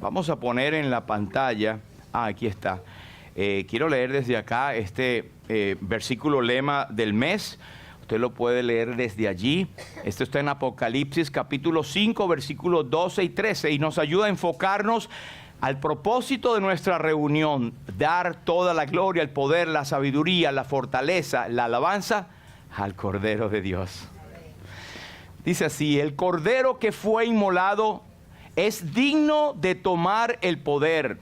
Vamos a poner en la pantalla, aquí está. Quiero leer desde acá este versículo lema del mes. Usted lo puede leer desde allí. Esto está en Apocalipsis capítulo 5, versículos 12 y 13, y nos ayuda a enfocarnos al propósito de nuestra reunión: dar toda la gloria, el poder, la sabiduría, la fortaleza, la alabanza al Cordero de Dios. Dice así: el Cordero que fue inmolado es digno de tomar el poder,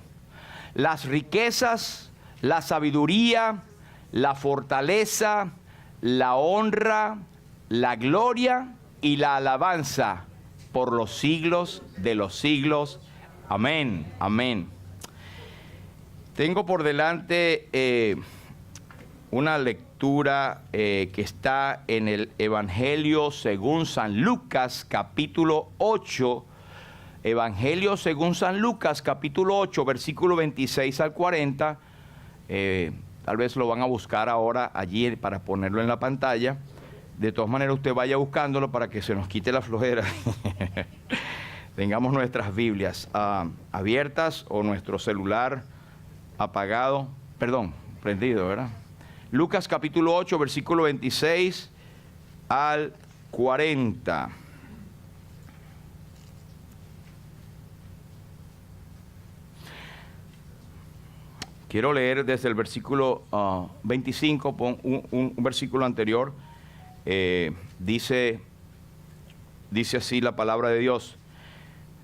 las riquezas, la sabiduría, la fortaleza, la honra, la gloria y la alabanza por los siglos de los siglos. Amén, amén. Tengo por delante una lectura que está en el Evangelio según San Lucas, capítulo 8. Evangelio según San Lucas, capítulo 8, versículo 26 al 40. Tal vez lo van a buscar ahora allí para ponerlo en la pantalla. De todas maneras, usted vaya buscándolo para que se nos quite la flojera. Tengamos nuestras Biblias abiertas o nuestro celular apagado, prendido, ¿verdad? Lucas capítulo 8, versículo 26 al 40. Quiero leer desde el versículo 25, un versículo anterior. Dice así la palabra de Dios,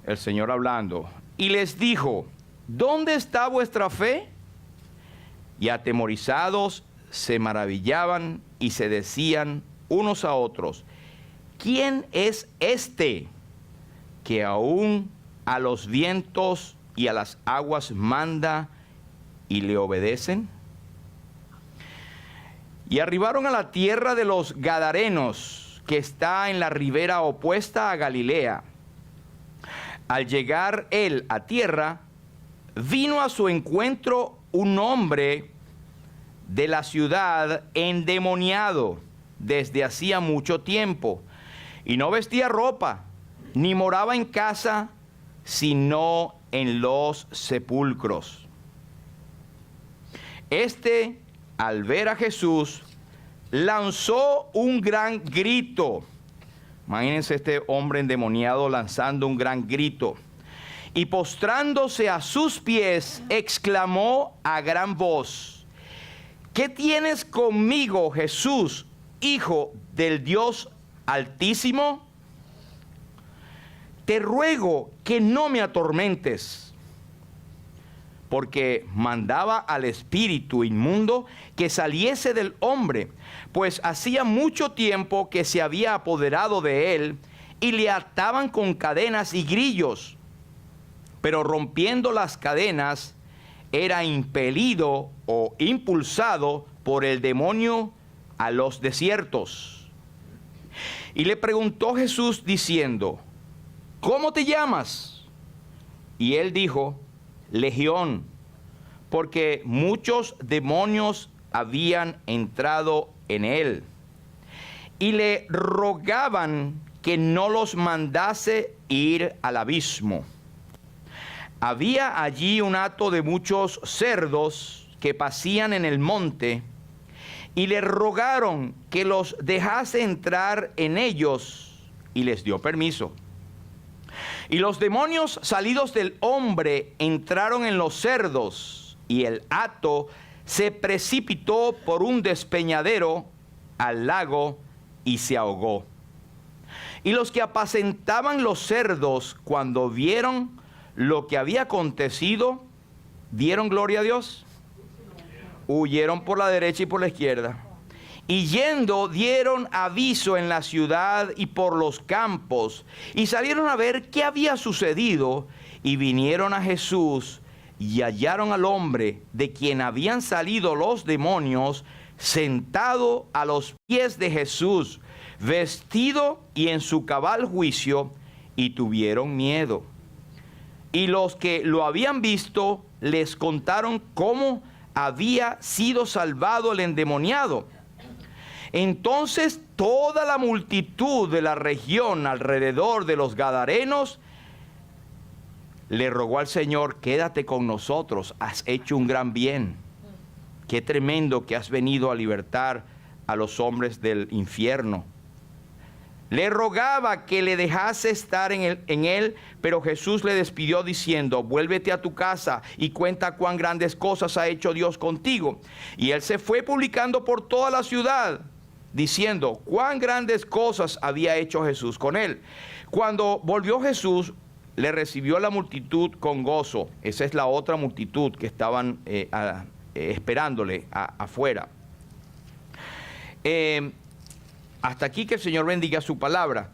el Señor hablando. Y les dijo: ¿dónde está vuestra fe? Y atemorizados se maravillaban y se decían unos a otros: ¿quién es este que aún a los vientos y a las aguas manda y le obedecen? Y arribaron a la tierra de los Gadarenos, que está en la ribera opuesta a Galilea. Al llegar él a tierra, vino a su encuentro un hombre de la ciudad endemoniado desde hacía mucho tiempo, y no vestía ropa, ni moraba en casa, sino en los sepulcros. Este, al ver a Jesús, lanzó un gran grito. Imagínense este hombre endemoniado lanzando un gran grito. Y postrándose a sus pies, exclamó a gran voz: ¿qué tienes conmigo, Jesús, Hijo del Dios Altísimo? Te ruego que no me atormentes. Porque mandaba al espíritu inmundo que saliese del hombre, pues hacía mucho tiempo que se había apoderado de él, y le ataban con cadenas y grillos. Pero rompiendo las cadenas, era impelido o impulsado por el demonio a los desiertos. Y le preguntó Jesús diciendo: ¿cómo te llamas? Y él dijo: Legión, porque muchos demonios habían entrado en él. Y le rogaban que no los mandase ir al abismo. Había allí un hato de muchos cerdos que pacían en el monte, y le rogaron que los dejase entrar en ellos, y les dio permiso. Y los demonios salidos del hombre entraron en los cerdos, y el hato se precipitó por un despeñadero al lago y se ahogó. Y los que apacentaban los cerdos, cuando vieron lo que había acontecido, ¿dieron gloria a Dios? Huyeron por la derecha y por la izquierda. Y yendo, dieron aviso en la ciudad y por los campos, y salieron a ver qué había sucedido, y vinieron a Jesús, y hallaron al hombre de quien habían salido los demonios, sentado a los pies de Jesús, vestido y en su cabal juicio, y tuvieron miedo. Y los que lo habían visto les contaron cómo había sido salvado el endemoniado. Entonces toda la multitud de la región alrededor de los Gadarenos le rogó al Señor, quédate con nosotros, has hecho un gran bien. Qué tremendo que has venido a libertar a los hombres del infierno. Le rogaba que le dejase estar en él, pero Jesús le despidió diciendo, vuélvete a tu casa y cuenta cuán grandes cosas ha hecho Dios contigo. Y él se fue publicando por toda la ciudad, diciendo cuán grandes cosas había hecho Jesús con él. Cuando volvió Jesús, le recibió la multitud con gozo. Esa es la otra multitud que estaban esperándole afuera. Hasta aquí, que el Señor bendiga su palabra.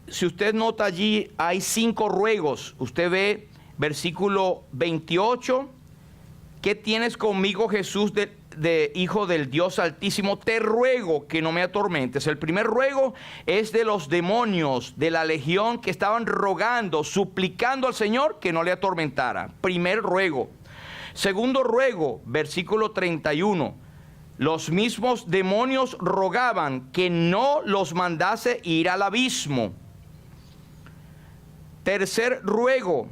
Si usted nota allí, hay 5 ruegos. Usted ve versículo 28. ¿Qué tienes conmigo, Jesús, de Hijo del Dios Altísimo? Te ruego que no me atormentes. El primer ruego es de los demonios de la legión que estaban rogando, suplicando al Señor que no le atormentara. Primer ruego. Segundo ruego, versículo 31. Los mismos demonios rogaban que no los mandase ir al abismo. Tercer ruego.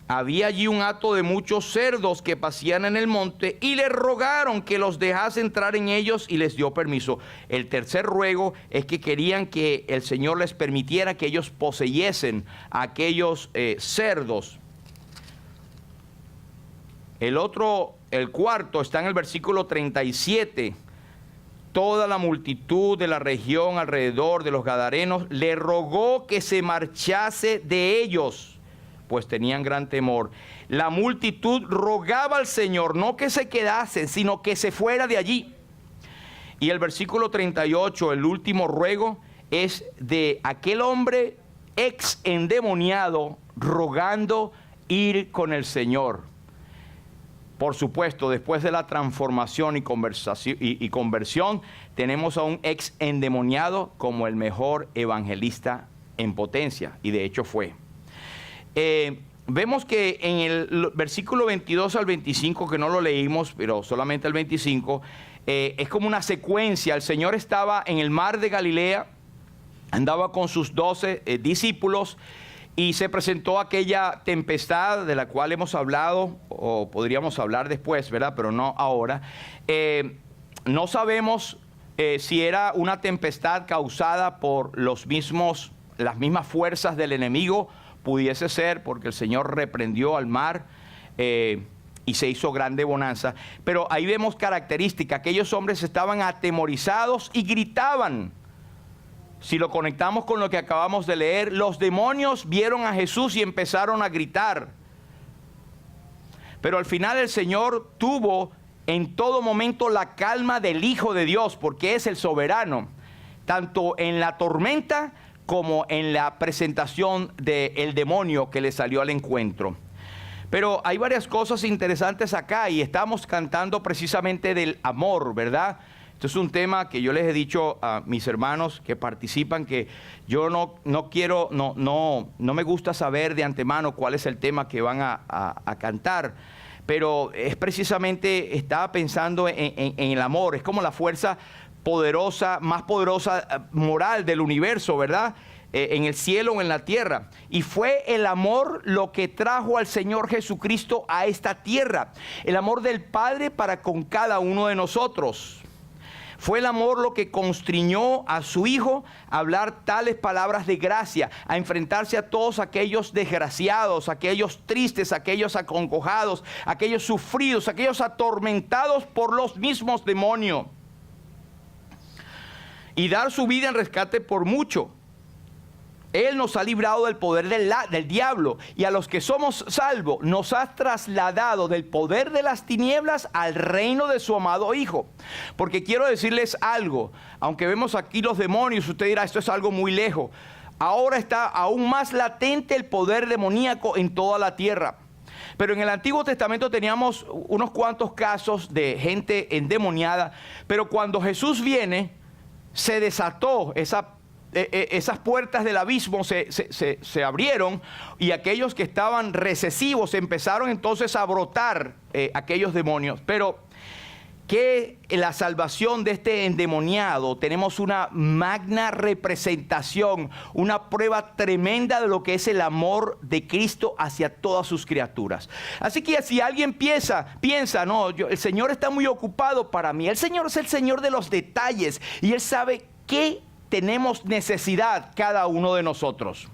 Había allí un hato de muchos cerdos que pasían en el monte y le rogaron que los dejase entrar en ellos y les dio permiso. El tercer ruego es que querían que el Señor les permitiera que ellos poseyesen a aquellos cerdos. El cuarto está en el versículo 37. Toda la multitud de la región alrededor de los Gadarenos le rogó que se marchase de ellos, pues tenían gran temor. La multitud rogaba al Señor, no que se quedasen, sino que se fuera de allí. Y el versículo 38, el último ruego, es de aquel hombre ex endemoniado rogando ir con el Señor. Por supuesto, después de la transformación y conversión, tenemos a un ex endemoniado como el mejor evangelista en potencia, y de hecho fue. Vemos que en el versículo 22 al 25, que no lo leímos, pero solamente el 25, es como una secuencia. El Señor estaba en el mar de Galilea, andaba con sus 12 discípulos, y se presentó aquella tempestad de la cual hemos hablado, o podríamos hablar después, ¿verdad? Pero no ahora. No sabemos si era una tempestad causada por las mismas fuerzas del enemigo. Pudiese ser porque el Señor reprendió al mar y se hizo grande bonanza. Pero ahí vemos características. Aquellos hombres estaban atemorizados y gritaban. Si lo conectamos con lo que acabamos de leer, los demonios vieron a Jesús y empezaron a gritar. Pero al final el Señor tuvo en todo momento la calma del Hijo de Dios, porque es el soberano, tanto en la tormenta como en la presentación del demonio que le salió al encuentro. Pero hay varias cosas interesantes acá, y estamos cantando precisamente del amor, ¿verdad? Esto es un tema que yo les he dicho a mis hermanos que participan, que yo no me gusta saber de antemano cuál es el tema que van a cantar, pero es precisamente, estaba pensando en el amor. Es como la fuerza poderosa, más poderosa moral del universo, ¿verdad? En el cielo o en la tierra. Y fue el amor lo que trajo al Señor Jesucristo a esta tierra. El amor del Padre para con cada uno de nosotros. Fue el amor lo que constriñó a su Hijo a hablar tales palabras de gracia, a enfrentarse a todos aquellos desgraciados, aquellos tristes, aquellos acongojados, aquellos sufridos, aquellos atormentados por los mismos demonios. Y dar su vida en rescate por mucho. Él nos ha librado del poder del diablo, y a los que somos salvos nos ha trasladado del poder de las tinieblas al reino de su amado Hijo. Porque quiero decirles algo, aunque vemos aquí los demonios, usted dirá, esto es algo muy lejos. Ahora está aún más latente el poder demoníaco en toda la tierra. Pero en el Antiguo Testamento teníamos unos cuantos casos de gente endemoniada, pero cuando Jesús viene, se desató esas puertas del abismo se abrieron, y aquellos que estaban recesivos empezaron entonces a brotar aquellos demonios. Pero que en la salvación de este endemoniado tenemos una magna representación, una prueba tremenda de lo que es el amor de Cristo hacia todas sus criaturas. Así que si alguien piensa, no, el Señor está muy ocupado para mí. El Señor es el Señor de los detalles y Él sabe qué tenemos necesidad cada uno de nosotros.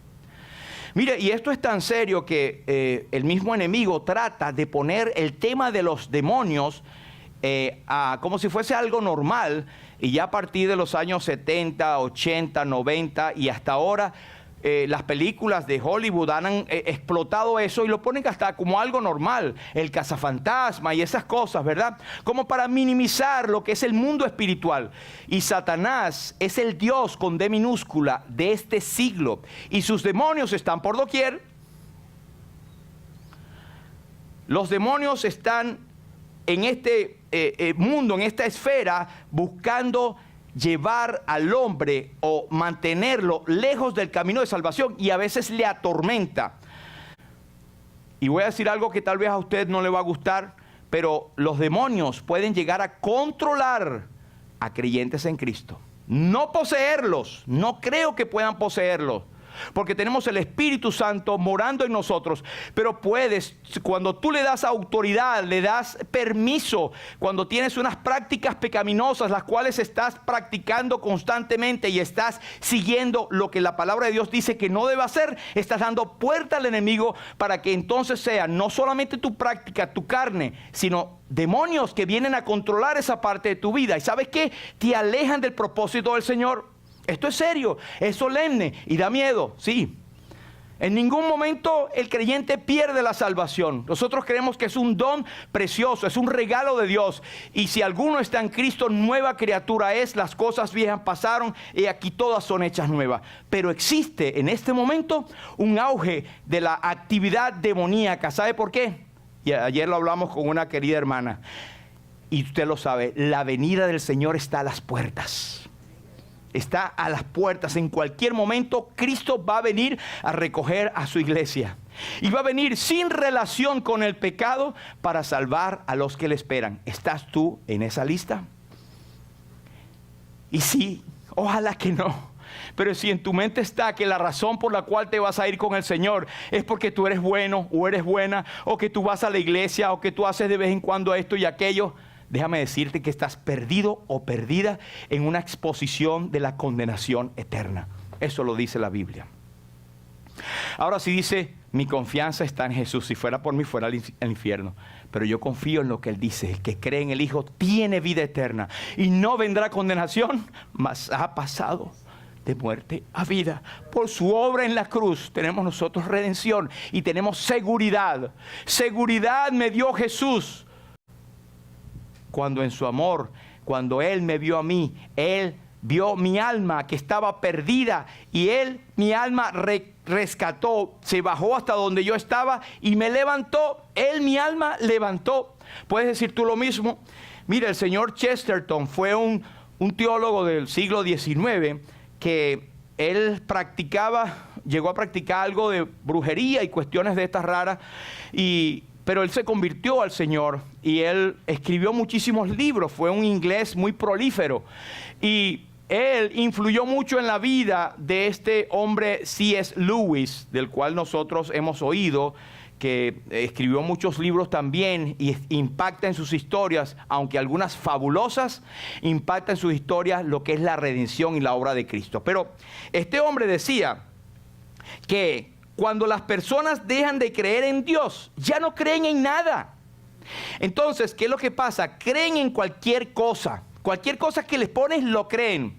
Mire, y esto es tan serio que el mismo enemigo trata de poner el tema de los demonios como si fuese algo normal, y ya a partir de los años 70, 80, 90 y hasta ahora las películas de Hollywood han explotado eso y lo ponen hasta como algo normal, el cazafantasma y esas cosas, ¿verdad? Como para minimizar lo que es el mundo espiritual. Y Satanás es el Dios con D minúscula de este siglo y sus demonios están por doquier. Los demonios están en este mundo, en esta esfera, buscando llevar al hombre o mantenerlo lejos del camino de salvación, y a veces le atormenta. Y voy a decir algo que tal vez a usted no le va a gustar, pero los demonios pueden llegar a controlar a creyentes en Cristo. No poseerlos, no creo que puedan poseerlos, porque tenemos el Espíritu Santo morando en nosotros. Pero puedes, cuando tú le das autoridad, le das permiso, cuando tienes unas prácticas pecaminosas, las cuales estás practicando constantemente y estás siguiendo lo que la palabra de Dios dice que no debe hacer, estás dando puerta al enemigo para que entonces sea no solamente tu práctica, tu carne, sino demonios que vienen a controlar esa parte de tu vida. ¿Y sabes qué? Te alejan del propósito del Señor. Esto es serio, es solemne y da miedo, sí. En ningún momento el creyente pierde la salvación. Nosotros creemos que es un don precioso, es un regalo de Dios. Y si alguno está en Cristo, nueva criatura es, las cosas viejas pasaron y aquí todas son hechas nuevas. Pero existe en este momento un auge de la actividad demoníaca. ¿Sabe por qué? Y ayer lo hablamos con una querida hermana. Y usted lo sabe, la venida del Señor está a las puertas. Está a las puertas. En cualquier momento Cristo va a venir a recoger a su iglesia. Y va a venir sin relación con el pecado para salvar a los que le esperan. ¿Estás tú en esa lista? Y sí, ojalá que no. Pero si en tu mente está que la razón por la cual te vas a ir con el Señor es porque tú eres bueno o eres buena, o que tú vas a la iglesia, o que tú haces de vez en cuando esto y aquello, déjame decirte que estás perdido o perdida en una exposición de la condenación eterna. Eso lo dice la Biblia. Ahora sí dice, mi confianza está en Jesús. Si fuera por mí, fuera al infierno. Pero yo confío en lo que Él dice. El que cree en el Hijo tiene vida eterna y no vendrá condenación, mas ha pasado de muerte a vida. Por su obra en la cruz tenemos nosotros redención y tenemos seguridad. Seguridad me dio Jesús. Cuando en su amor, cuando Él me vio a mí, Él vio mi alma que estaba perdida y Él, mi alma rescató, se bajó hasta donde yo estaba y me levantó. Él, mi alma, levantó. ¿Puedes decir tú lo mismo? Mira, el señor Chesterton fue un teólogo del siglo XIX que él llegó a practicar algo de brujería y cuestiones de estas raras, pero él se convirtió al Señor y él escribió muchísimos libros. Fue un inglés muy prolífero y él influyó mucho en la vida de este hombre C.S. Lewis, del cual nosotros hemos oído, que escribió muchos libros también y impacta en sus historias, aunque algunas fabulosas, impacta en sus historias lo que es la redención y la obra de Cristo. Pero este hombre decía que cuando las personas dejan de creer en Dios, ya no creen en nada. Entonces, ¿qué es lo que pasa? Creen en cualquier cosa que les pones, lo creen.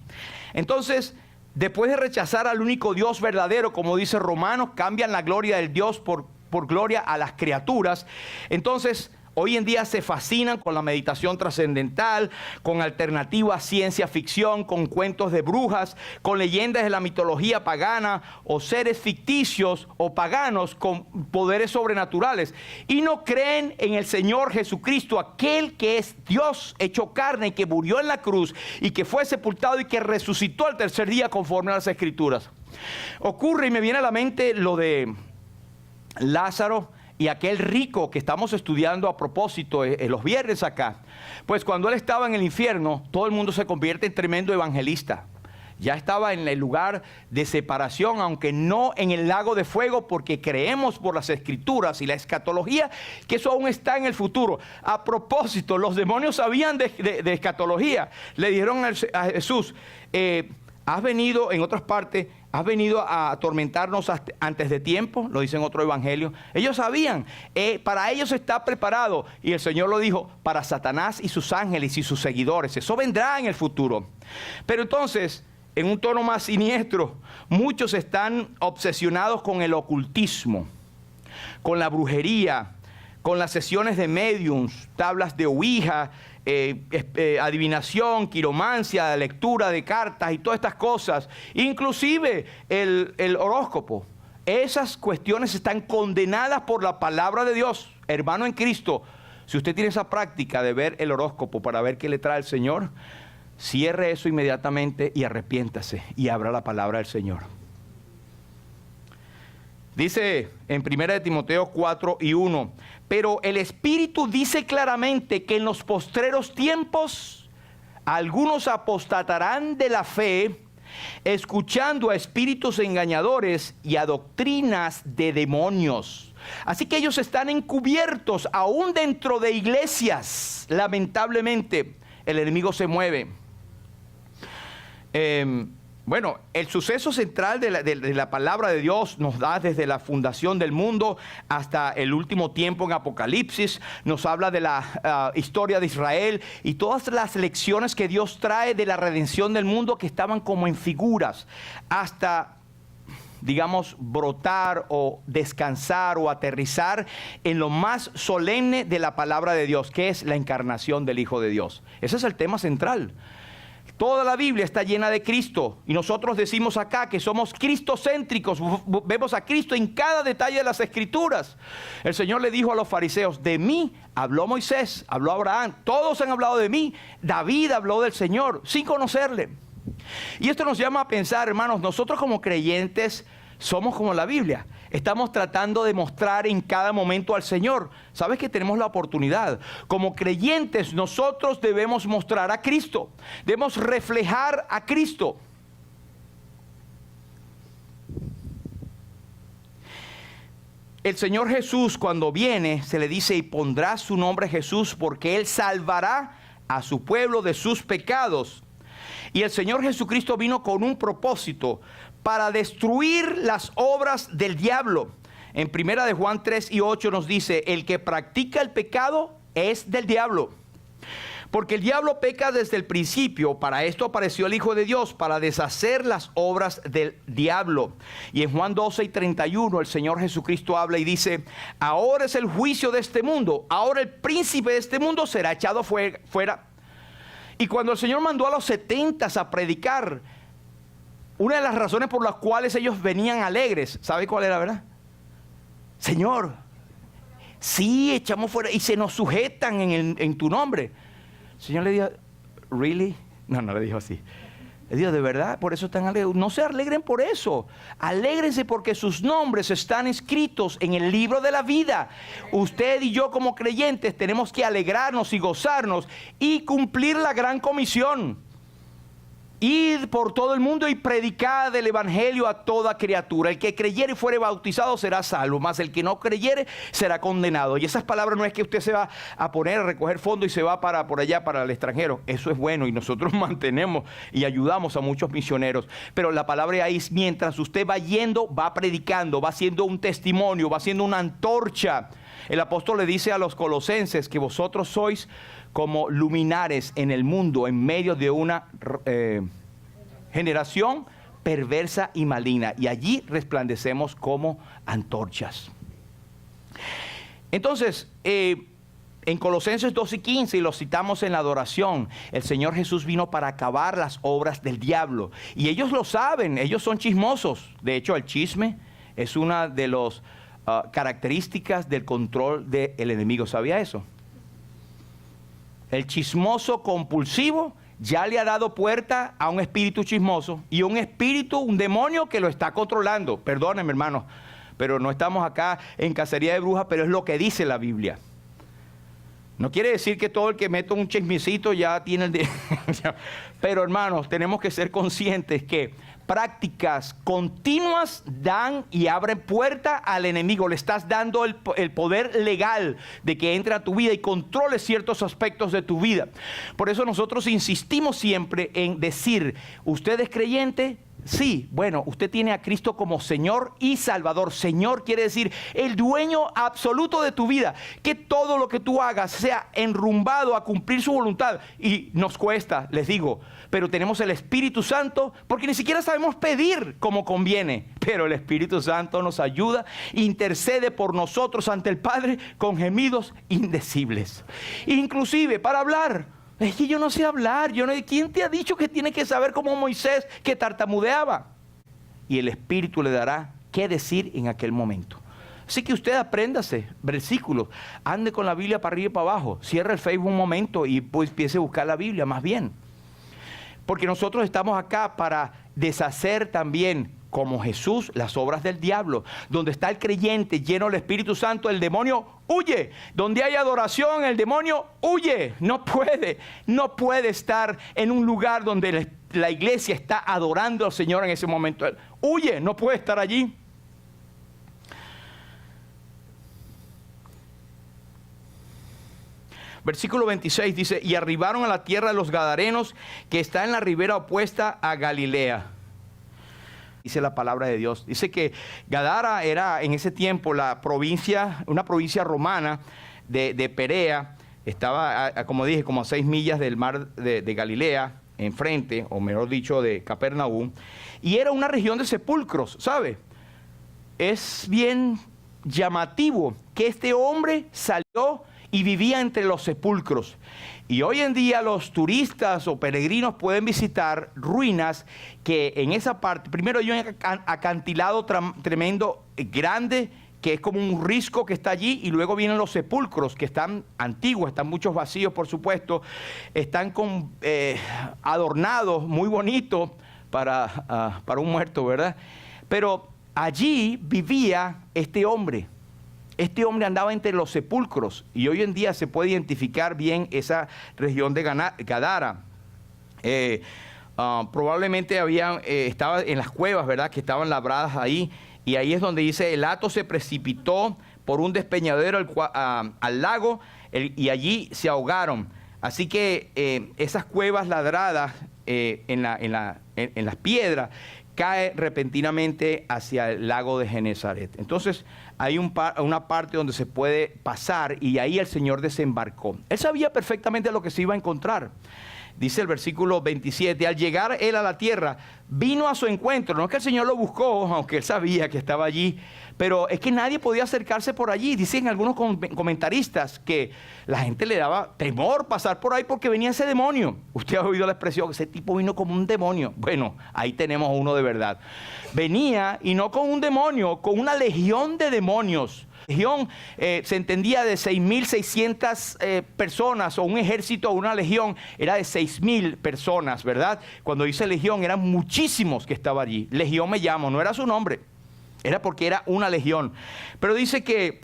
Entonces, después de rechazar al único Dios verdadero, como dice Romanos, cambian la gloria del Dios por gloria a las criaturas. Entonces, hoy en día se fascinan con la meditación trascendental, con alternativa ciencia ficción, con cuentos de brujas, con leyendas de la mitología pagana o seres ficticios o paganos con poderes sobrenaturales. Y no creen en el Señor Jesucristo, aquel que es Dios hecho carne, que murió en la cruz y que fue sepultado y que resucitó al tercer día conforme a las Escrituras. Ocurre y me viene a la mente lo de Lázaro y aquel rico que estamos estudiando a propósito los viernes acá, pues cuando él estaba en el infierno, todo el mundo se convierte en tremendo evangelista. Ya estaba en el lugar de separación, aunque no en el lago de fuego, porque creemos por las escrituras y la escatología que eso aún está en el futuro. A propósito, los demonios sabían de escatología. Le dijeron a Jesús, has venido, en otras partes, has venido a atormentarnos antes de tiempo, lo dice en otro evangelio. Ellos sabían, para ellos está preparado. Y el Señor lo dijo, para Satanás y sus ángeles y sus seguidores. Eso vendrá en el futuro. Pero entonces, en un tono más siniestro, muchos están obsesionados con el ocultismo, con la brujería, con las sesiones de mediums, tablas de ouija, adivinación, quiromancia, lectura de cartas y todas estas cosas, inclusive el horóscopo. Esas cuestiones están condenadas por la palabra de Dios. Hermano en Cristo, si usted tiene esa práctica de ver el horóscopo para ver qué le trae el Señor, cierre eso inmediatamente y arrepiéntase y abra la palabra del Señor. Dice en 1 Timoteo 4:1, pero el Espíritu dice claramente que en los postreros tiempos algunos apostatarán de la fe, escuchando a espíritus engañadores y a doctrinas de demonios. Así que ellos están encubiertos aún dentro de iglesias. Lamentablemente, el enemigo se mueve. Bueno, el suceso central de la palabra de Dios nos da desde la fundación del mundo hasta el último tiempo en Apocalipsis. Nos habla de la historia de Israel y todas las lecciones que Dios trae de la redención del mundo, que estaban como en figuras, hasta, digamos, brotar o descansar o aterrizar en lo más solemne de la palabra de Dios, que es la encarnación del Hijo de Dios. Ese es el tema central. Toda la Biblia está llena de Cristo y nosotros decimos acá que somos cristocéntricos. Vemos a Cristo en cada detalle de las Escrituras. El Señor le dijo a los fariseos, de mí habló Moisés, habló Abraham, todos han hablado de mí. David habló del Señor sin conocerle. Y esto nos llama a pensar, hermanos, nosotros como creyentes somos como la Biblia. Estamos tratando de mostrar en cada momento al Señor. ¿Sabes que tenemos la oportunidad? Como creyentes nosotros debemos mostrar a Cristo. Debemos reflejar a Cristo. El Señor Jesús, cuando viene, se le dice, y pondrá su nombre Jesús, porque Él salvará a su pueblo de sus pecados. Y el Señor Jesucristo vino con un propósito, para destruir las obras del diablo. En 1 de Juan 3:8 nos dice, el que practica el pecado es del diablo. Porque el diablo peca desde el principio. Para esto apareció el Hijo de Dios, para deshacer las obras del diablo. Y en Juan 12:31 el Señor Jesucristo habla y dice, ahora es el juicio de este mundo. Ahora el príncipe de este mundo será echado fuera. Y cuando el Señor mandó a los 70 a predicar, una de las razones por las cuales ellos venían alegres, ¿sabe cuál era, verdad? Señor, sí, echamos fuera y se nos sujetan en tu nombre. El Señor le dijo, ¿really? No le dijo así. Le dijo, ¿de verdad? Por eso están alegres. No se alegren por eso. Alégrense porque sus nombres están escritos en el libro de la vida. Usted y yo como creyentes tenemos que alegrarnos y gozarnos y cumplir la gran comisión. Id por todo el mundo y predicad el evangelio a toda criatura. El que creyere y fuere bautizado será salvo, mas el que no creyere será condenado. Y esas palabras no es que usted se va a poner a recoger fondos y se va por allá para el extranjero. Eso es bueno y nosotros mantenemos y ayudamos a muchos misioneros. Pero la palabra ahí es mientras usted va yendo, va predicando, va haciendo un testimonio, va haciendo una antorcha. El apóstol le dice a los colosenses que vosotros sois como luminares en el mundo, en medio de una generación perversa y maligna. Y allí resplandecemos como antorchas. Entonces, en Colosenses 2:15, y lo citamos en la adoración, el Señor Jesús vino para acabar las obras del diablo. Y ellos lo saben, ellos son chismosos. De hecho, el chisme es una de las características del control del enemigo. ¿Sabía eso? El chismoso compulsivo ya le ha dado puerta a un espíritu chismoso y un demonio que lo está controlando. Perdónenme, hermano, pero no estamos acá en cacería de brujas, pero es lo que dice la Biblia. No quiere decir que todo el que mete un chismecito ya tiene el pero hermanos, tenemos que ser conscientes que prácticas continuas dan y abren puerta al enemigo. Le estás dando el poder legal de que entre a tu vida y controle ciertos aspectos de tu vida. Por eso nosotros insistimos siempre en decir, ¿usted es creyente? Sí, bueno, usted tiene a Cristo como Señor y Salvador. Señor quiere decir el dueño absoluto de tu vida. Que todo lo que tú hagas sea enrumbado a cumplir su voluntad. Y nos cuesta, les digo, pero tenemos el Espíritu Santo porque ni siquiera sabemos pedir como conviene. Pero el Espíritu Santo nos ayuda, intercede por nosotros ante el Padre con gemidos indecibles. Inclusive para hablar. Es que yo no sé hablar. ¿Quién te ha dicho que tiene que saber como Moisés que tartamudeaba? Y el Espíritu le dará qué decir en aquel momento. Así que usted apréndase versículos, ande con la Biblia para arriba y para abajo, cierre el Facebook un momento y pues empiece a buscar la Biblia más bien. Porque nosotros estamos acá para deshacer también, como Jesús, las obras del diablo. Donde está el creyente lleno del Espíritu Santo, el demonio huye. Donde hay adoración, el demonio huye. No puede estar en un lugar donde la iglesia está adorando al Señor en ese momento. Huye, no puede estar allí. Versículo 26 dice, y arribaron a la tierra de los Gadarenos, que está en la ribera opuesta a Galilea. Dice la palabra de Dios. Dice que Gadara era en ese tiempo una provincia romana de Perea. Estaba, como dije, como a 6 millas del mar de Galilea, enfrente, o mejor dicho, de Capernaum. Y era una región de sepulcros, ¿sabe? Es bien llamativo que este hombre salió y vivía entre los sepulcros. Y hoy en día los turistas o peregrinos pueden visitar ruinas que en esa parte, primero hay un acantilado tremendo, grande, que es como un risco que está allí, y luego vienen los sepulcros que están antiguos, están muchos vacíos por supuesto, están adornados, muy bonitos para un muerto, ¿verdad? Pero allí vivía este hombre. Este hombre andaba entre los sepulcros y hoy en día se puede identificar bien esa región de Gadara. Probablemente estaba en las cuevas, ¿verdad? Que estaban labradas ahí, y ahí es donde dice, el hato se precipitó por un despeñadero al lago y allí se ahogaron. Así que esas cuevas ladradas en las piedras cae repentinamente hacia el lago de Genesaret. Entonces hay una parte donde se puede pasar y ahí el Señor desembarcó. Él sabía perfectamente lo que se iba a encontrar. Dice el versículo 27, al llegar él a la tierra, vino a su encuentro. No es que el Señor lo buscó, aunque él sabía que estaba allí, pero es que nadie podía acercarse por allí. Dicen algunos comentaristas que la gente le daba temor pasar por ahí porque venía ese demonio. Usted ha oído la expresión, ese tipo vino como un demonio. Bueno, ahí tenemos uno de verdad. Venía, y no con un demonio, con una legión de demonios. Legión se entendía de 6.600 personas, o un ejército o una legión era de 6.000 personas, ¿verdad? Cuando dice legión eran muchísimos que estaban allí. Legión me llamo, no era su nombre, era porque era una legión. Pero dice que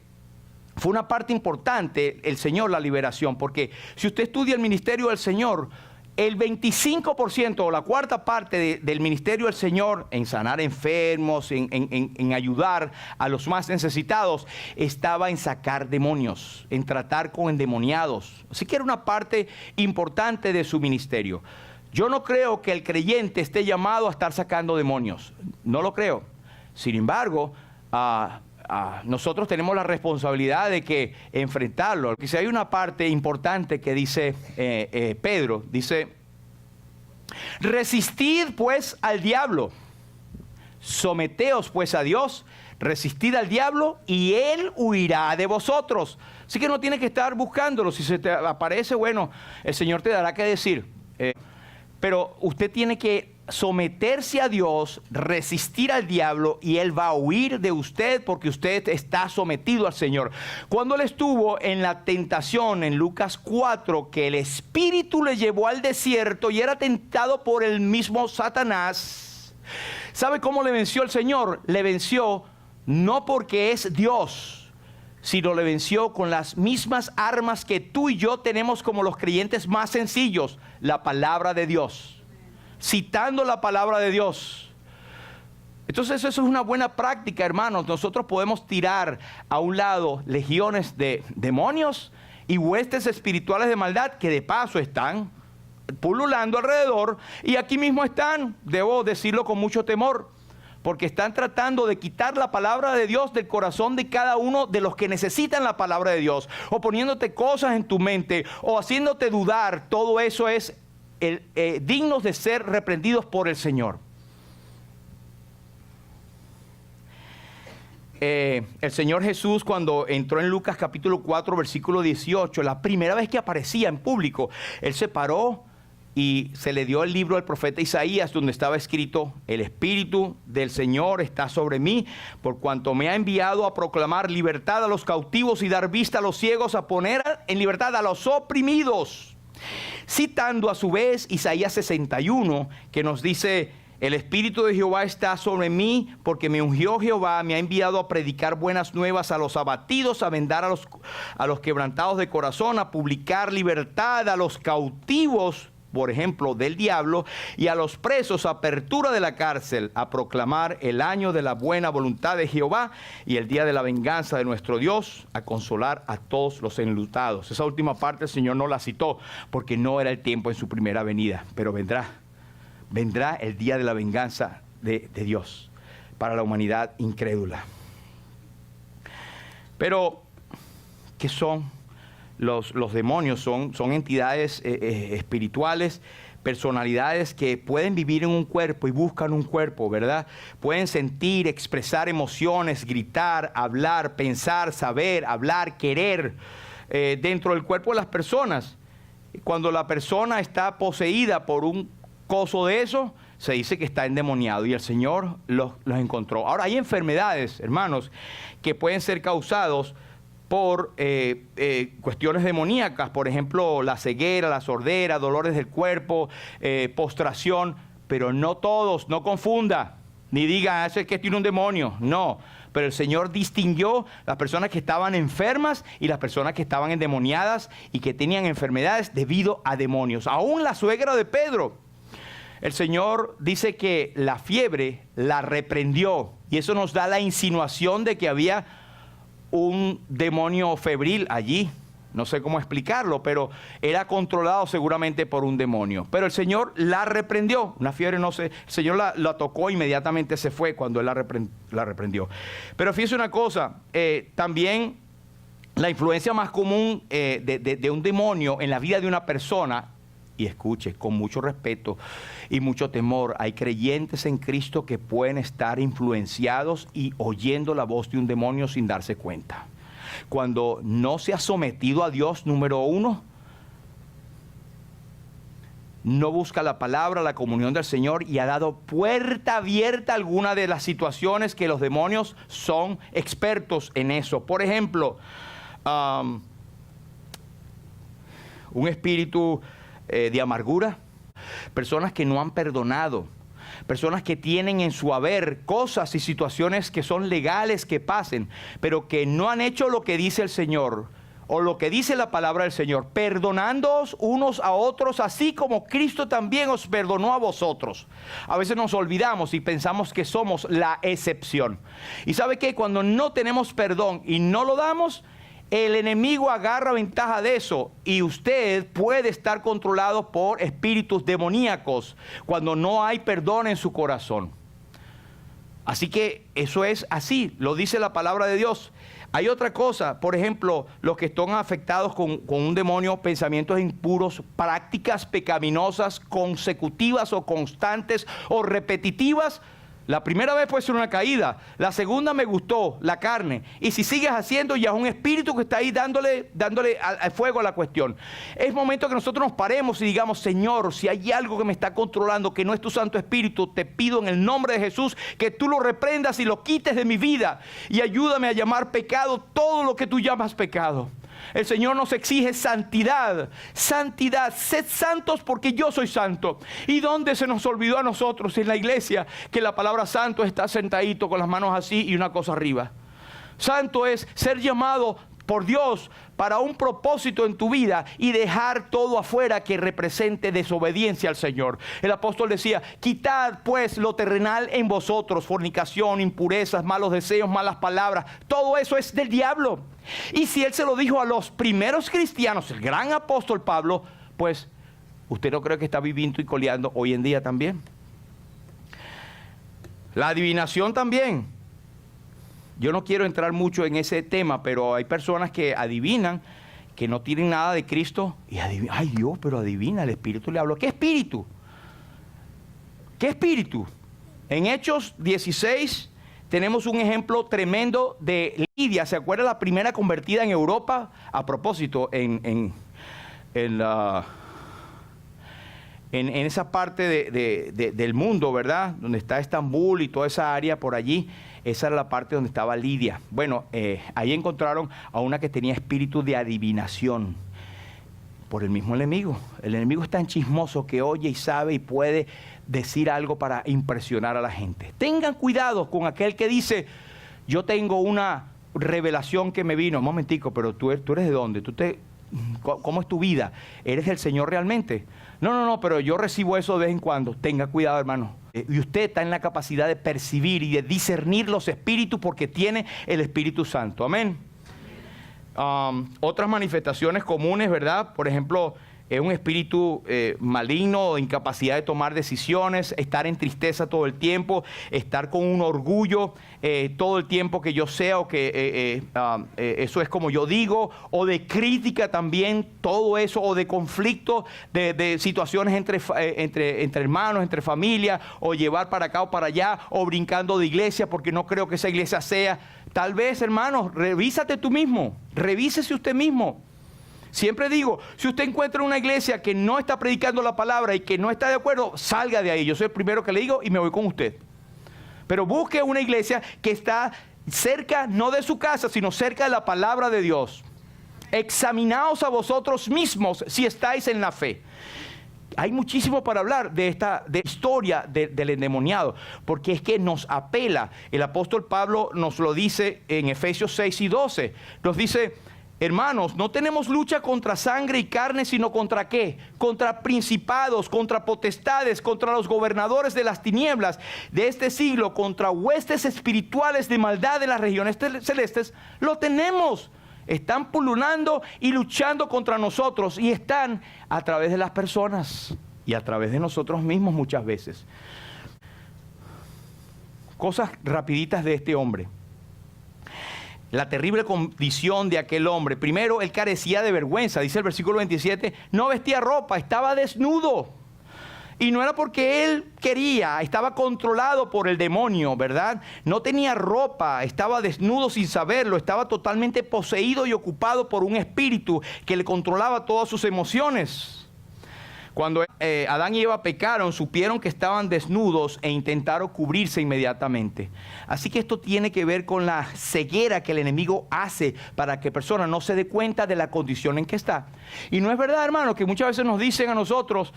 fue una parte importante el Señor, la liberación, porque si usted estudia el ministerio del Señor, el 25% o la cuarta parte del ministerio del Señor en sanar enfermos, en ayudar a los más necesitados, estaba en sacar demonios, en tratar con endemoniados. Así que era una parte importante de su ministerio. Yo no creo que el creyente esté llamado a estar sacando demonios. No lo creo. Sin embargo, nosotros tenemos la responsabilidad de que enfrentarlo. Si hay una parte importante que dice Pedro, dice, resistid pues al diablo, someteos pues a Dios, resistid al diablo y él huirá de vosotros. Así que no tiene que estar buscándolo. Si se te aparece, bueno, el Señor te dará que decir. Pero usted tiene que someterse a Dios, resistir al diablo y él va a huir de usted porque usted está sometido al Señor. Cuando él estuvo en la tentación en Lucas 4, que el Espíritu le llevó al desierto y era tentado por el mismo Satanás, ¿sabe cómo le venció el Señor? Le venció no porque es Dios, sino le venció con las mismas armas que tú y yo tenemos como los creyentes más sencillos, la palabra de Dios, citando la palabra de Dios. Entonces eso es una buena práctica, hermanos. Nosotros podemos tirar a un lado legiones de demonios y huestes espirituales de maldad que de paso están pululando alrededor, y aquí mismo están, debo decirlo con mucho temor, porque están tratando de quitar la palabra de Dios del corazón de cada uno de los que necesitan la palabra de Dios, o poniéndote cosas en tu mente, o haciéndote dudar. Todo eso es dignos de ser reprendidos por el Señor. El Señor Jesús, cuando entró en Lucas capítulo 4, versículo 18, la primera vez que aparecía en público, Él se paró y se le dio el libro del profeta Isaías, donde estaba escrito: el Espíritu del Señor está sobre mí, por cuanto me ha enviado a proclamar libertad a los cautivos y dar vista a los ciegos, a poner en libertad a los oprimidos. Citando a su vez Isaías 61, que nos dice: el Espíritu de Jehová está sobre mí, porque me ungió Jehová, me ha enviado a predicar buenas nuevas a los abatidos, a vendar a los quebrantados de corazón, a publicar libertad a los cautivos, por ejemplo, del diablo, y a los presos apertura de la cárcel, a proclamar el año de la buena voluntad de Jehová y el día de la venganza de nuestro Dios, a consolar a todos los enlutados. Esa última parte el Señor no la citó porque no era el tiempo en su primera venida, pero vendrá el día de la venganza de Dios para la humanidad incrédula. Pero, ¿qué son los demonios? Son entidades espirituales, personalidades que pueden vivir en un cuerpo y buscan un cuerpo, ¿verdad? Pueden sentir, expresar emociones, gritar, hablar, pensar, saber, hablar, querer dentro del cuerpo de las personas. Cuando la persona está poseída por un coso de eso, se dice que está endemoniado, y el Señor los encontró. Ahora, hay enfermedades, hermanos, que pueden ser causados por cuestiones demoníacas, por ejemplo, la ceguera, la sordera, dolores del cuerpo, postración, pero no todos, no confunda, ni diga: es que tiene un demonio. No, pero el Señor distinguió las personas que estaban enfermas y las personas que estaban endemoniadas y que tenían enfermedades debido a demonios. Aún la suegra de Pedro, el Señor dice que la fiebre la reprendió, y eso nos da la insinuación de que había un demonio febril allí. No sé cómo explicarlo, pero era controlado seguramente por un demonio. Pero el Señor la reprendió. Una fiebre, no sé, el Señor la tocó, inmediatamente se fue cuando Él la reprendió. Pero fíjese una cosa, también la influencia más común de un demonio en la vida de una persona. Y escuche, con mucho respeto y mucho temor, hay creyentes en Cristo que pueden estar influenciados y oyendo la voz de un demonio sin darse cuenta. Cuando no se ha sometido a Dios, número uno, no busca la palabra, la comunión del Señor, y ha dado puerta abierta a alguna de las situaciones que los demonios son expertos en eso. Por ejemplo, un espíritu de amargura, personas que no han perdonado, personas que tienen en su haber cosas y situaciones que son legales que pasen, pero que no han hecho lo que dice el Señor o lo que dice la palabra del Señor, perdonándoos unos a otros, así como Cristo también os perdonó a vosotros. A veces nos olvidamos y pensamos que somos la excepción. Y ¿sabe qué? Cuando no tenemos perdón y no lo damos, el enemigo agarra ventaja de eso, y usted puede estar controlado por espíritus demoníacos cuando no hay perdón en su corazón. Así que eso es así, lo dice la palabra de Dios. Hay otra cosa, por ejemplo, los que están afectados con un demonio, pensamientos impuros, prácticas pecaminosas consecutivas o constantes o repetitivas. La primera vez puede ser una caída, la segunda me gustó, la carne. Y si sigues haciendo, ya es un espíritu que está ahí dándole al fuego a la cuestión. Es momento que nosotros nos paremos y digamos: Señor, si hay algo que me está controlando, que no es tu Santo Espíritu, te pido en el nombre de Jesús que tú lo reprendas y lo quites de mi vida. Y ayúdame a llamar pecado todo lo que tú llamas pecado. El Señor nos exige santidad. Santidad. Sed santos porque yo soy santo. ¿Y dónde se nos olvidó a nosotros en la iglesia que la palabra santo está sentadito con las manos así y una cosa arriba? Santo es ser llamado por Dios para un propósito en tu vida y dejar todo afuera que represente desobediencia al Señor. El apóstol decía, quitad pues lo terrenal en vosotros, fornicación, impurezas, malos deseos, malas palabras. Todo eso es del diablo. Y si él se lo dijo a los primeros cristianos, el gran apóstol Pablo, pues usted no cree que está viviendo y coleando hoy en día también. La adivinación también. Yo no quiero entrar mucho en ese tema, pero hay personas que adivinan, que no tienen nada de Cristo y adivinan. Ay Dios, pero adivina, el Espíritu le habló. ¿Qué espíritu? ¿Qué espíritu? En Hechos 16 tenemos un ejemplo tremendo de Lidia. ¿Se acuerda la primera convertida en Europa? A propósito, en esa parte del mundo, ¿verdad? Donde está Estambul y toda esa área por allí. Esa era la parte donde estaba Lidia. Bueno, ahí encontraron a una que tenía espíritu de adivinación por el mismo enemigo. El enemigo es tan chismoso que oye y sabe y puede decir algo para impresionar a la gente. Tengan cuidado con aquel que dice, yo tengo una revelación que me vino. Un momentico, pero tú eres de dónde? ¿Cómo es tu vida? ¿Eres del Señor realmente? No, pero yo recibo eso de vez en cuando. Tenga cuidado, hermano. Y usted está en la capacidad de percibir y de discernir los espíritus porque tiene el Espíritu Santo. Amén. Otras manifestaciones comunes, ¿verdad? Por ejemplo, un espíritu maligno o incapacidad de tomar decisiones, estar en tristeza todo el tiempo, estar con un orgullo todo el tiempo que yo sea o que eso es como yo digo, o de crítica también, todo eso, o de conflicto, de situaciones entre hermanos, entre familias, o llevar para acá o para allá, o brincando de iglesia porque no creo que esa iglesia sea. Tal vez, hermanos, revísate tú mismo, revísese usted mismo. Siempre digo, si usted encuentra una iglesia que no está predicando la palabra y que no está de acuerdo, salga de ahí. Yo soy el primero que le digo y me voy con usted. Pero busque una iglesia que está cerca, no de su casa, sino cerca de la palabra de Dios. Examinaos a vosotros mismos si estáis en la fe. Hay muchísimo para hablar de esta historia del endemoniado, porque es que nos apela. El apóstol Pablo nos lo dice en Efesios 6 y 12. Nos dice, hermanos, no tenemos lucha contra sangre y carne, sino contra ¿qué? Contra principados, contra potestades, contra los gobernadores de las tinieblas de este siglo, contra huestes espirituales de maldad de las regiones celestes. Lo tenemos. Están pululando y luchando contra nosotros y están a través de las personas y a través de nosotros mismos muchas veces. Cosas rapiditas de este hombre. La terrible condición de aquel hombre. Primero, él carecía de vergüenza. Dice el versículo 27, no vestía ropa, estaba desnudo. Y no era porque él quería, estaba controlado por el demonio, ¿verdad? No tenía ropa, estaba desnudo sin saberlo, estaba totalmente poseído y ocupado por un espíritu que le controlaba todas sus emociones. Cuando Adán y Eva pecaron, supieron que estaban desnudos e intentaron cubrirse inmediatamente. Así que esto tiene que ver con la ceguera que el enemigo hace para que persona no se dé cuenta de la condición en que está. Y no es verdad, hermano, que muchas veces nos dicen a nosotros,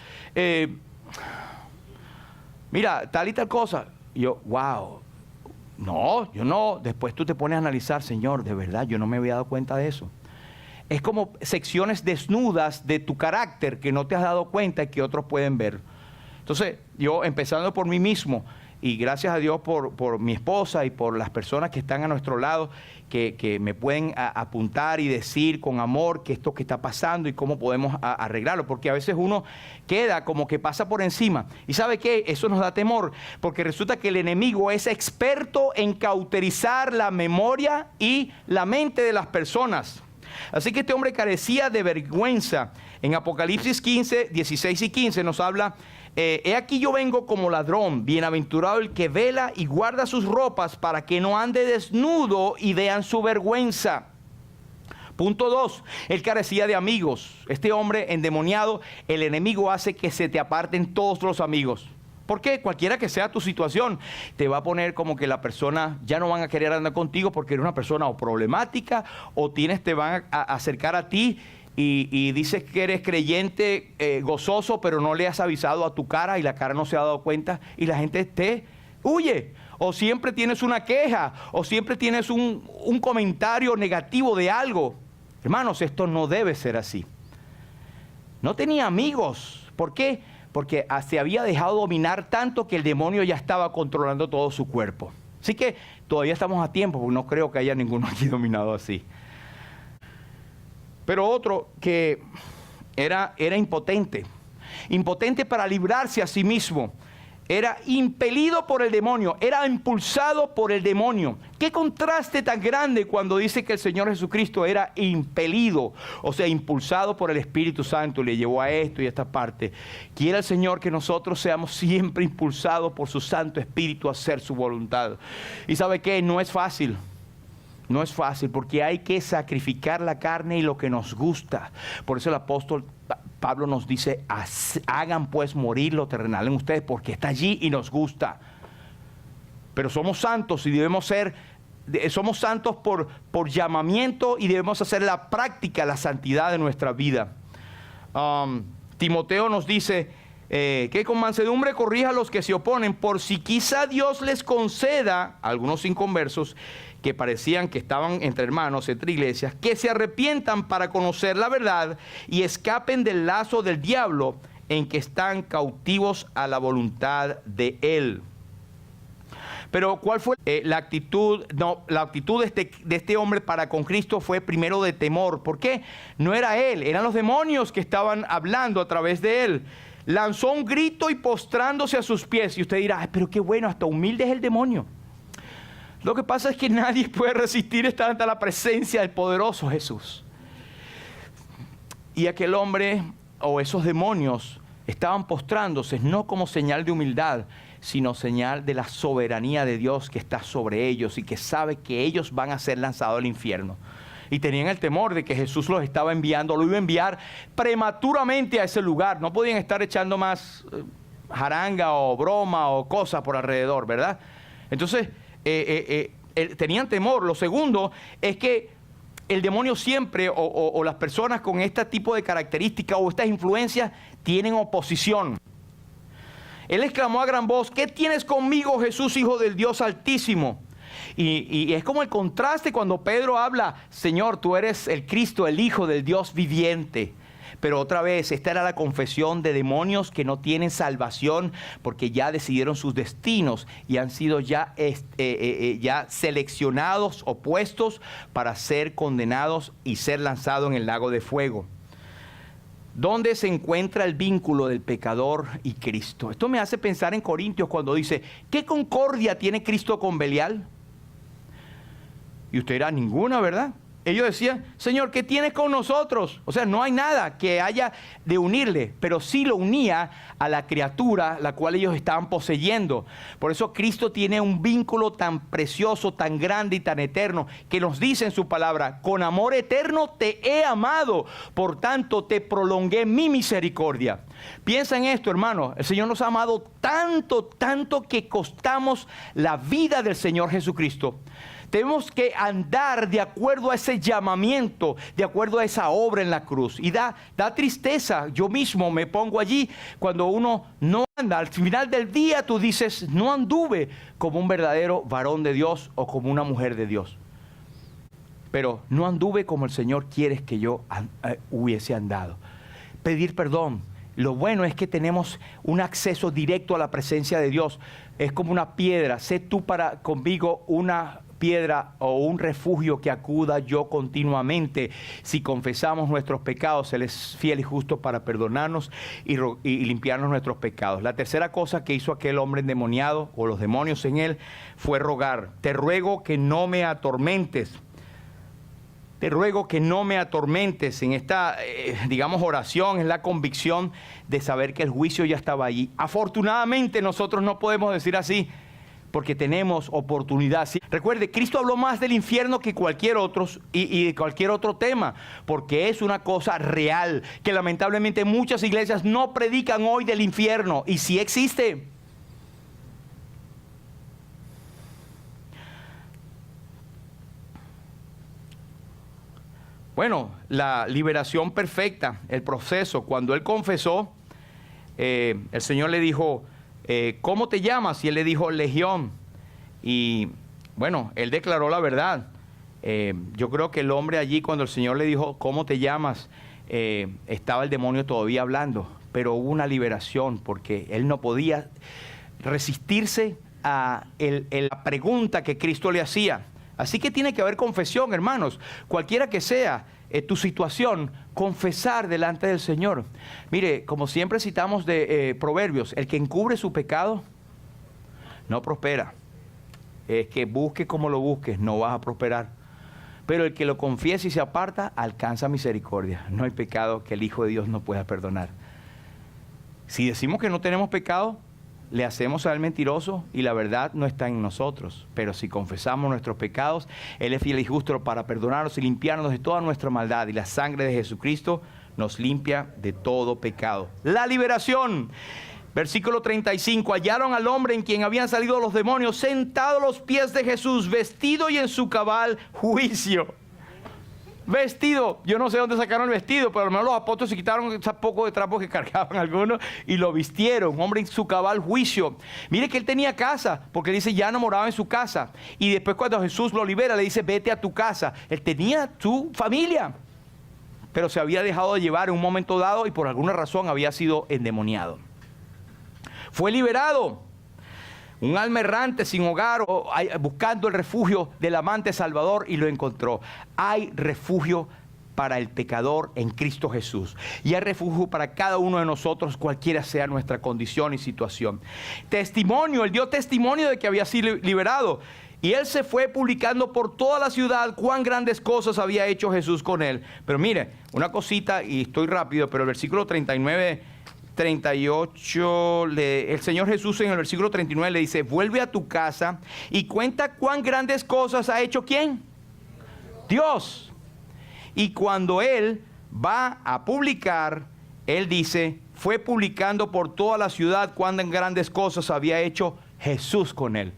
mira, tal y tal cosa. Y yo, wow, no, yo no. Después tú te pones a analizar, Señor, de verdad, yo no me había dado cuenta de eso. Es como secciones desnudas de tu carácter que no te has dado cuenta y que otros pueden ver. Entonces, yo empezando por mí mismo, y gracias a Dios por mi esposa y por las personas que están a nuestro lado, que me pueden apuntar y decir con amor que esto que está pasando y cómo podemos arreglarlo. Porque a veces uno queda como que pasa por encima. ¿Y sabe qué? Eso nos da temor, porque resulta que el enemigo es experto en cauterizar la memoria y la mente de las personas. Así que este hombre carecía de vergüenza. En Apocalipsis 15, 16 y 15 nos habla, he aquí yo vengo como ladrón, bienaventurado el que vela y guarda sus ropas para que no ande desnudo y vean su vergüenza. Punto 2, él carecía de amigos. Este hombre endemoniado, el enemigo hace que se te aparten todos los amigos. ¿Por qué? Cualquiera que sea tu situación, te va a poner como que la persona ya no van a querer andar contigo porque eres una persona o problemática o te van a acercar a ti y dices que eres creyente gozoso, pero no le has avisado a tu cara y la cara no se ha dado cuenta y la gente te huye. O siempre tienes una queja o siempre tienes un comentario negativo de algo. Hermanos, esto no debe ser así. No tenía amigos. ¿Por qué? Porque se había dejado dominar tanto que el demonio ya estaba controlando todo su cuerpo. Así que todavía estamos a tiempo, porque no creo que haya ninguno aquí dominado así. Pero otro que era impotente. Impotente para librarse a sí mismo. Era impelido por el demonio, era impulsado por el demonio. Qué contraste tan grande cuando dice que el Señor Jesucristo era impelido, o sea, impulsado por el Espíritu Santo, le llevó a esto y a esta parte. Quiere el Señor que nosotros seamos siempre impulsados por su Santo Espíritu a hacer su voluntad. Y ¿sabe qué? No es fácil. No es fácil porque hay que sacrificar la carne y lo que nos gusta. Por eso el apóstol Pablo nos dice, hagan pues morir lo terrenal en ustedes porque está allí y nos gusta. Pero somos santos y debemos ser, somos santos por llamamiento y debemos hacer la práctica, la santidad de nuestra vida. Timoteo nos dice que con mansedumbre corrija a los que se oponen, por si quizá Dios les conceda, a algunos inconversos, que parecían que estaban entre hermanos, entre iglesias, que se arrepientan para conocer la verdad y escapen del lazo del diablo en que están cautivos a la voluntad de él. Pero ¿cuál fue la actitud? No, la actitud de este hombre para con Cristo fue primero de temor. ¿Por qué? No era él, eran los demonios que estaban hablando a través de él. Lanzó un grito y postrándose a sus pies. Y usted dirá, ay, pero qué bueno, hasta humilde es el demonio. Lo que pasa es que nadie puede resistir estar ante la presencia del poderoso Jesús. Y aquel hombre o esos demonios estaban postrándose no como señal de humildad, sino señal de la soberanía de Dios que está sobre ellos y que sabe que ellos van a ser lanzados al infierno. Y tenían el temor de que Jesús los estaba enviando, lo iba a enviar prematuramente a ese lugar. No podían estar echando más jaranga o broma o cosas por alrededor, ¿verdad? Entonces tenían temor. Lo segundo es que el demonio siempre o las personas con este tipo de características o estas influencias tienen oposición. Él exclamó a gran voz, ¿qué tienes conmigo, Jesús, Hijo del Dios Altísimo? Y es como el contraste cuando Pedro habla, Señor, tú eres el Cristo, el Hijo del Dios viviente. Pero otra vez, esta era la confesión de demonios que no tienen salvación porque ya decidieron sus destinos y han sido ya seleccionados o puestos para ser condenados y ser lanzados en el lago de fuego. ¿Dónde se encuentra el vínculo del pecador y Cristo? Esto me hace pensar en Corintios cuando dice, ¿qué concordia tiene Cristo con Belial? Y usted dirá, ninguna, ¿verdad? Ellos decían, Señor, ¿qué tienes con nosotros? O sea, no hay nada que haya de unirle, pero sí lo unía a la criatura la cual ellos estaban poseyendo. Por eso Cristo tiene un vínculo tan precioso, tan grande y tan eterno, que nos dice en su palabra, con amor eterno te he amado, por tanto te prolongué mi misericordia. Piensa en esto, hermano, el Señor nos ha amado tanto, tanto que costamos la vida del Señor Jesucristo. Tenemos que andar de acuerdo a ese llamamiento, de acuerdo a esa obra en la cruz. Y da tristeza, yo mismo me pongo allí cuando uno no anda. Al final del día tú dices, no anduve como un verdadero varón de Dios o como una mujer de Dios. Pero no anduve como el Señor quiere que yo hubiese andado. Pedir perdón. Lo bueno es que tenemos un acceso directo a la presencia de Dios. Es como una piedra. Sé tú conmigo una piedra o un refugio que acuda yo continuamente. Si confesamos nuestros pecados, Él es fiel y justo para perdonarnos y limpiarnos nuestros pecados. La tercera cosa que hizo aquel hombre endemoniado o los demonios en él fue rogar. Te ruego que no me atormentes. Te ruego que no me atormentes. En esta, oración es la convicción de saber que el juicio ya estaba allí. Afortunadamente nosotros no podemos decir así porque tenemos oportunidad. ¿Sí? Recuerde, Cristo habló más del infierno que cualquier otro y de cualquier otro tema, porque es una cosa real que lamentablemente muchas iglesias no predican hoy del infierno y sí existe. Bueno, la liberación perfecta, el proceso. Cuando él confesó, el Señor le dijo, ¿cómo te llamas? Y él le dijo, Legión. Y bueno, él declaró la verdad. Yo creo que el hombre allí, cuando el Señor le dijo, ¿cómo te llamas? Estaba el demonio todavía hablando, pero hubo una liberación porque él no podía resistirse a la pregunta que Cristo le hacía. Así que tiene que haber confesión, hermanos. Cualquiera que sea tu situación, confesar delante del Señor. Mire, como siempre citamos de Proverbios, el que encubre su pecado no prospera. Es que busque como lo busques, no vas a prosperar. Pero el que lo confiesa y se aparta, alcanza misericordia. No hay pecado que el Hijo de Dios no pueda perdonar. Si decimos que no tenemos pecado, le hacemos al mentiroso y la verdad no está en nosotros. Pero si confesamos nuestros pecados, Él es fiel y justo para perdonarnos y limpiarnos de toda nuestra maldad. Y la sangre de Jesucristo nos limpia de todo pecado. La liberación. Versículo 35, hallaron al hombre en quien habían salido los demonios, sentado a los pies de Jesús, vestido y en su cabal juicio. Vestido, yo no sé dónde sacaron el vestido, pero a lo mejor los apóstoles se quitaron ese poco de trapos que cargaban algunos y lo vistieron, hombre en su cabal juicio. Mire que él tenía casa, porque dice ya no moraba en su casa. Y después cuando Jesús lo libera, le dice vete a tu casa. Él tenía su familia, pero se había dejado de llevar en un momento dado y por alguna razón había sido endemoniado. Fue liberado, un alma errante sin hogar, buscando el refugio del amante Salvador y lo encontró. Hay refugio para el pecador en Cristo Jesús. Y hay refugio para cada uno de nosotros, cualquiera sea nuestra condición y situación. Testimonio, él dio testimonio de que había sido liberado. Y él se fue publicando por toda la ciudad cuán grandes cosas había hecho Jesús con él. Pero mire, una cosita, y estoy rápido, pero el versículo 38, el Señor Jesús en el versículo 39 le dice, vuelve a tu casa y cuenta cuán grandes cosas ha hecho ¿quién? Dios. Y cuando Él va a publicar, Él dice, fue publicando por toda la ciudad cuán grandes cosas había hecho Jesús con Él.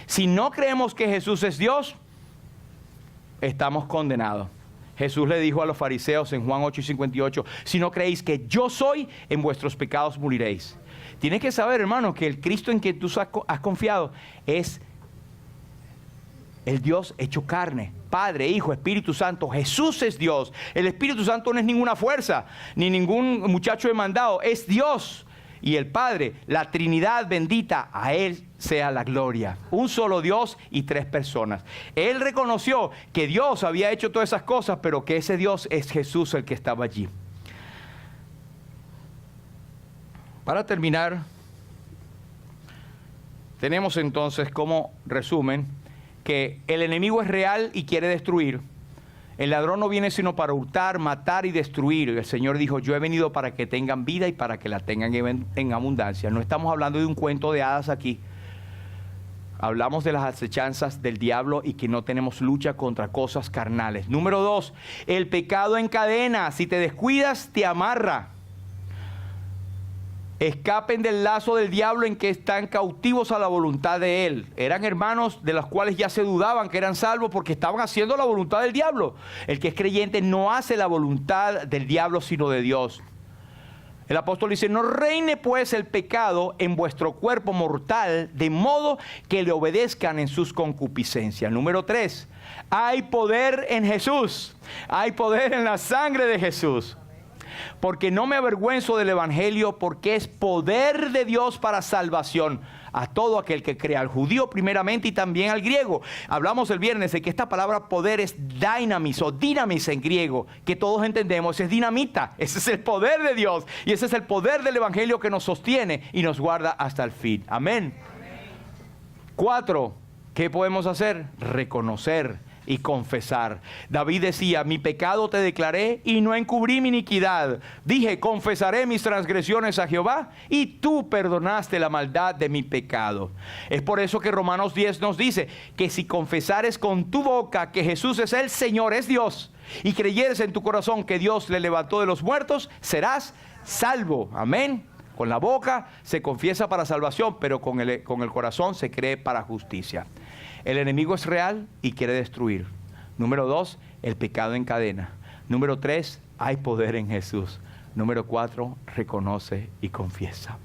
Si no creemos que Jesús es Dios, estamos condenados. Jesús le dijo a los fariseos en Juan 8:58, si no creéis que yo soy, en vuestros pecados moriréis. Tienes que saber, hermano, que el Cristo en que tú has confiado es el Dios hecho carne, Padre, Hijo, Espíritu Santo. Jesús es Dios. El Espíritu Santo no es ninguna fuerza, ni ningún muchacho demandado, es Dios. Y el Padre, la Trinidad bendita, a Él sea la gloria. Un solo Dios y tres personas. Él reconoció que Dios había hecho todas esas cosas, pero que ese Dios es Jesús el que estaba allí. Para terminar, tenemos entonces como resumen que el enemigo es real y quiere destruir. El ladrón no viene sino para hurtar, matar y destruir. El Señor dijo, yo he venido para que tengan vida y para que la tengan en abundancia. No estamos hablando de un cuento de hadas aquí. Hablamos de las acechanzas del diablo y que no tenemos lucha contra cosas carnales. Número 2, el pecado encadena. Si te descuidas, te amarra. Escapen del lazo del diablo en que están cautivos a la voluntad de él. Eran hermanos de los cuales ya se dudaban que eran salvos porque estaban haciendo la voluntad del diablo. El que es creyente no hace la voluntad del diablo sino de Dios. El apóstol dice, no reine pues el pecado en vuestro cuerpo mortal, de modo que le obedezcan en sus concupiscencias. Número 3, hay poder en Jesús. Hay poder en la sangre de Jesús. Porque no me avergüenzo del evangelio, porque es poder de Dios para salvación a todo aquel que crea, al judío primeramente y también al griego. Hablamos el viernes de que esta palabra poder es dynamis o dinamis en griego, que todos entendemos, es dinamita. Ese es el poder de Dios y ese es el poder del evangelio que nos sostiene y nos guarda hasta el fin. Amén. 4, ¿qué podemos hacer? Reconocer y confesar. David decía, mi pecado te declaré y no encubrí mi iniquidad. Dije, confesaré mis transgresiones a Jehová y tú perdonaste la maldad de mi pecado. Es por eso que Romanos 10 nos dice que si confesares con tu boca que Jesús es el Señor, es Dios, y creyeres en tu corazón que Dios le levantó de los muertos, serás salvo. Amén. Con la boca se confiesa para salvación, pero con el corazón se cree para justicia. El enemigo es real y quiere destruir. Número 2, el pecado encadena. Número 3, hay poder en Jesús. Número 4, reconoce y confiesa.